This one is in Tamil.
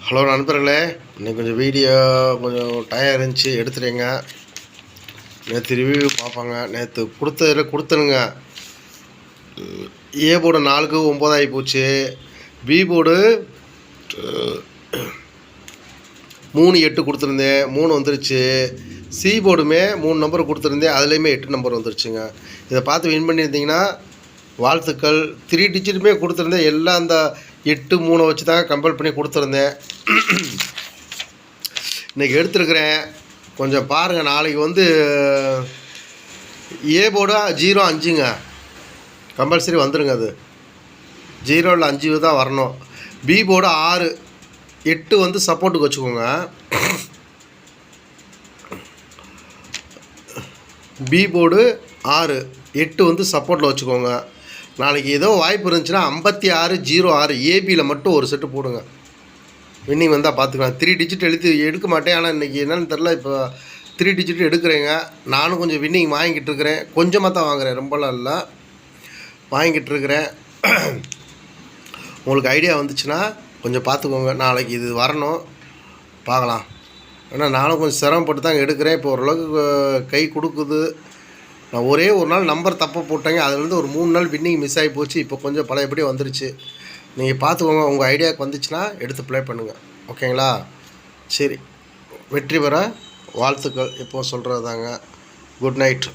ஹலோ நண்பர்களே, இன்னைக்கு கொஞ்சம் வீடியோ கொஞ்சம் டயம் இருந்துச்சு எடுத்துட்டேங்க. நேற்று ரிவ்யூ பார்ப்பாங்க. நேற்று கொடுத்ததில் கொடுத்தனுங்க. ஏ போர்டு 4க்கு 9 ஆகி போச்சு. பி போர்டு 3 8 கொடுத்துருந்தேன், 3 வந்துருச்சு. சி போர்டுமே 3 நம்பர் கொடுத்துருந்தேன், அதுலேயுமே 8 நம்பர் வந்துருச்சுங்க. இதை பார்த்து வின் பண்ணியிருந்தீங்கன்னா வாழ்த்துக்கள். 3 டிஜிட்டுமே கொடுத்துருந்தேன், எல்லாம் அந்த 8 3 வச்சு தாங்க கம்பேர் பண்ணி கொடுத்துருந்தேன். இன்றைக்கி எடுத்துருக்கிறேன், கொஞ்சம் பாருங்கள். நாளைக்கு வந்து ஏ போர்டு 0 5ங்க கம்பல்சரி வந்துடுங்க. அது 0 இல்லை 5 தான் வரணும். பி போர்டு 6 8 வந்து சப்போர்ட்டுக்கு வச்சுக்கோங்க. பி போர்டு 6 8 வந்து சப்போர்ட்டில் வச்சுக்கோங்க. நாளைக்கு ஏதோ வாய்ப்பு இருந்துச்சுன்னா 56 06 ஏபியில் மட்டும் ஒரு செட்டு போடுங்க. வின்னிங் வந்தால் பார்த்துக்கலாம். 3 டிஜிட் எடுக்க மாட்டேன், ஆனால் இன்றைக்கி என்னென்னு தெரில. இப்போ 3 டிஜிட் எடுக்கிறேங்க. நானும் கொஞ்சம் வின்னிங் வாங்கிக்கிட்டு இருக்கிறேன். கொஞ்சமாக தான் வாங்குகிறேன், ரொம்பலாம் இல்லை, வாங்கிக்கிட்டு இருக்கிறேன். உங்களுக்கு ஐடியா வந்துச்சுன்னா கொஞ்சம் பார்த்துக்கோங்க. நாளைக்கு இது வரணும், பார்க்கலாம். ஏன்னா நானும் கொஞ்சம் சிரமப்பட்டு தாங்க எடுக்கிறேன். இப்போ ஓரளவுக்கு கை கொடுக்குது. நான் ஒரே ஒரு நாள் நம்பர் தப்பாக போட்டேங்க, அதுலேருந்து ஒரு 3 நாள் வின்னிங் மிஸ் ஆகி போச்சு. இப்போ கொஞ்சம் பழையபடி வந்துருச்சு. நீங்கள் பார்த்துக்கோங்க. உங்கள் ஐடியாவுக்கு வந்துச்சுன்னா எடுத்து ப்ளே பண்ணுங்கள், ஓகேங்களா? சரி, வெற்றி பெற வாழ்த்துக்கள். இப்போ சொல்கிறது தாங்க. Good night.